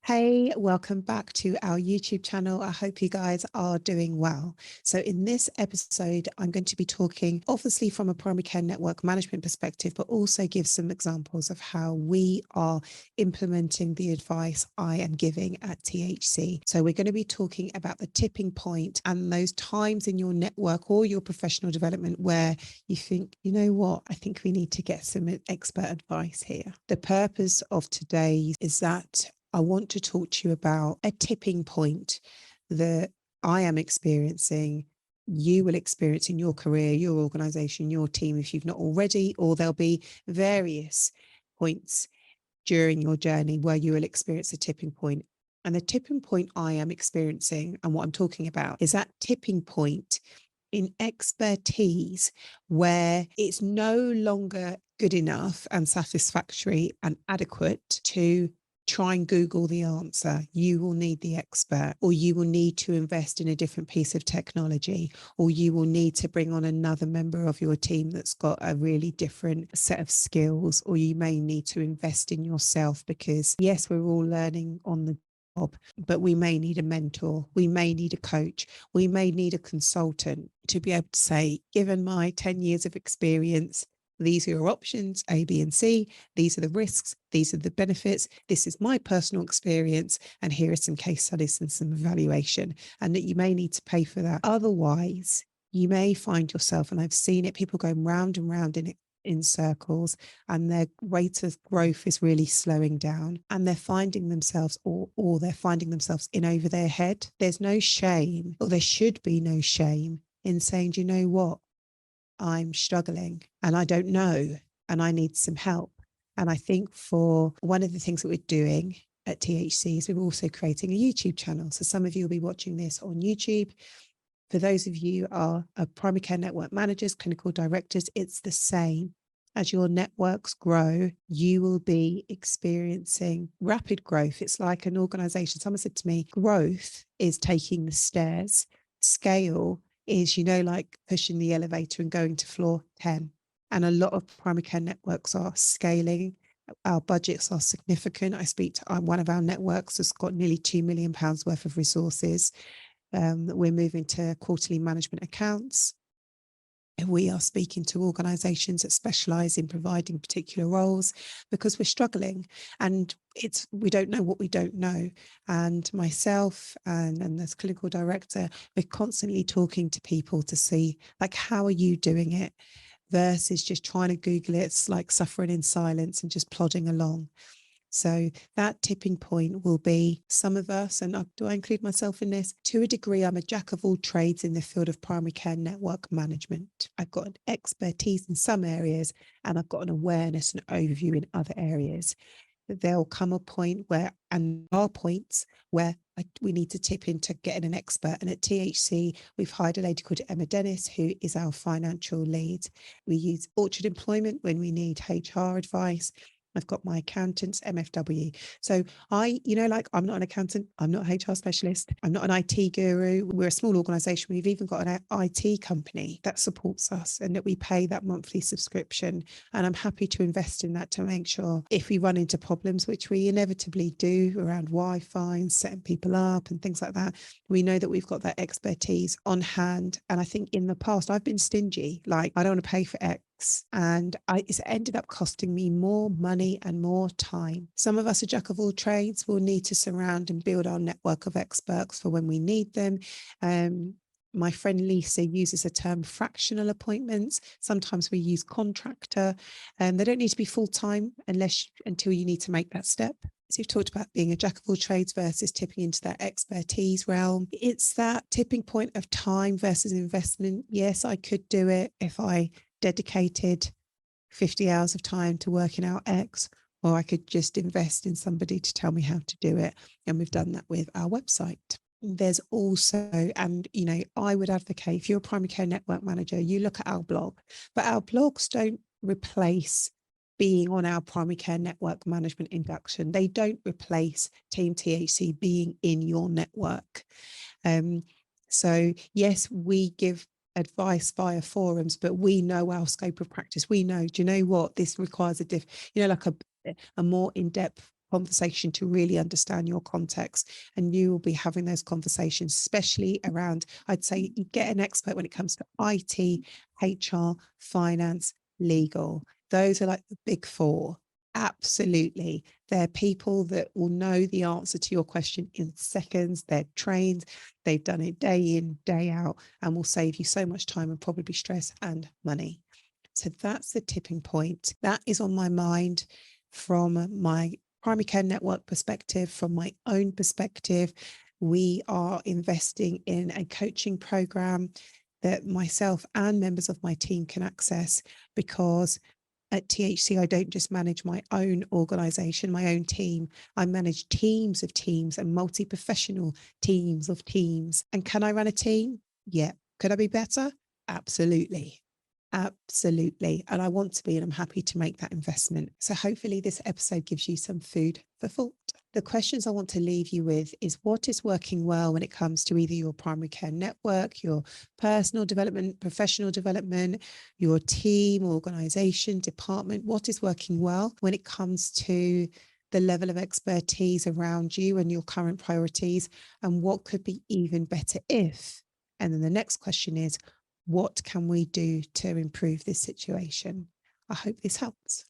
Hey, welcome back to our YouTube channel. I hope you guys are doing well. So in this episode, I'm going to be talking obviously from a primary care network management perspective, but also give some examples of how we are implementing the advice I am giving at THC. So we're going to be talking about the tipping point and those times in your network or your professional development where you think, you know what, I think we need to get some expert advice here. The purpose of today is that I want to talk to you about a tipping point that I am experiencing, you will experience in your career, your organization, your team, if you've not already, or there'll be various points during your journey where you will experience a tipping point. And the tipping point I am experiencing and what I'm talking about is that tipping point in expertise where it's no longer good enough and satisfactory and adequate to try and Google the answer. You will need the expert, or you will need to invest in a different piece of technology, or you will need to bring on another member of your team that's got a really different set of skills, or you may need to invest in yourself because, yes, we're all learning on the job, but we may need a mentor, we may need a coach, we may need a consultant to be able to say, given my 10 years of experience, these are your options, A, B, and C. These are the risks. These are the benefits. This is my personal experience. And here are some case studies and some evaluation. And that you may need to pay for that. Otherwise, you may find yourself, and I've seen it, people going round and round in circles, and their rate of growth is really slowing down, and they're finding themselves or they're finding themselves in over their head. There's no shame, or there should be no shame in saying, do you know what? I'm struggling and I don't know and I need some help. And I think for one of the things that we're doing at THC is we're also creating a YouTube channel. So some of you will be watching this on YouTube. For those of you who are primary care network managers, clinical directors, it's the same. As your networks grow, you will be experiencing rapid growth. It's like an organization. Someone said to me, growth is taking the stairs. Scale is, like pushing the elevator and going to floor 10. And a lot of primary care networks are scaling. Our budgets are significant. I speak to one of our networks has got nearly £2 million worth of resources. We're moving to quarterly management accounts. We are speaking to organizations that specialize in providing particular roles because we're struggling and we don't know what we don't know. And myself and as clinical director, we're constantly talking to people to see, like, how are you doing it versus just trying to Google it. It's like suffering in silence and just plodding along. So that tipping point will be some of us, and do I include myself in this? To a degree, I'm a jack of all trades in the field of primary care network management. I've got an expertise in some areas and I've got an awareness and overview in other areas. There'll come a point where, and there are points where we need to tip into getting an expert. And at THC, we've hired a lady called Emma Dennis, who is our financial lead. We use Orchard Employment when we need HR advice. I've got my accountants, MFW. So I'm not an accountant. I'm not a HR specialist. I'm not an IT guru. We're a small organization. We've even got an IT company that supports us and that we pay that monthly subscription. And I'm happy to invest in that to make sure if we run into problems, which we inevitably do around Wi-Fi and setting people up and things like that, we know that we've got that expertise on hand. And I think in the past, I've been stingy. Like, I don't want to pay for X. And it's ended up costing me more money and more time. Some of us are jack of all trades. We'll need to surround and build our network of experts for when we need them. My friend Lisa uses the term fractional appointments. Sometimes we use contractor, and they don't need to be full-time until you need to make that step. So you've talked about being a jack of all trades versus tipping into that expertise realm. It's that tipping point of time versus investment. Yes, I could do it if I dedicated 50 hours of time to working out X, or I could just invest in somebody to tell me how to do it. And we've done that with our website. There's also, and I would advocate, if you're a primary care network manager, you look at our blog, but our blogs don't replace being on our primary care network management induction. They don't replace Team THC being in your network. So yes, we give advice via forums, but we know our scope of practice. We know, do you know what, this requires a more in-depth conversation to really understand your context. And you will be having those conversations, especially around, I'd say, you get an expert when it comes to IT, HR, finance, legal. Those are like the big four. Absolutely. They're people that will know the answer to your question in seconds. They're trained. They've done it day in, day out, and will save you so much time and probably stress and money. So that's the tipping point. That is on my mind from my primary care network perspective, from my own perspective. We are investing in a coaching program that myself and members of my team can access, because at THC, I don't just manage my own organization, my own team. I manage teams of teams and multi-professional teams of teams. And can I run a team? Yeah. Could I be better? Absolutely. Absolutely. And I want to be, and I'm happy to make that investment. So hopefully this episode gives you some food for thought. The questions I want to leave you with is, what is working well when it comes to either your primary care network, your personal development, professional development, your team, organization, department? What is working well when it comes to the level of expertise around you and your current priorities? And what could be even better if? And then the next question is, what can we do to improve this situation? I hope this helps.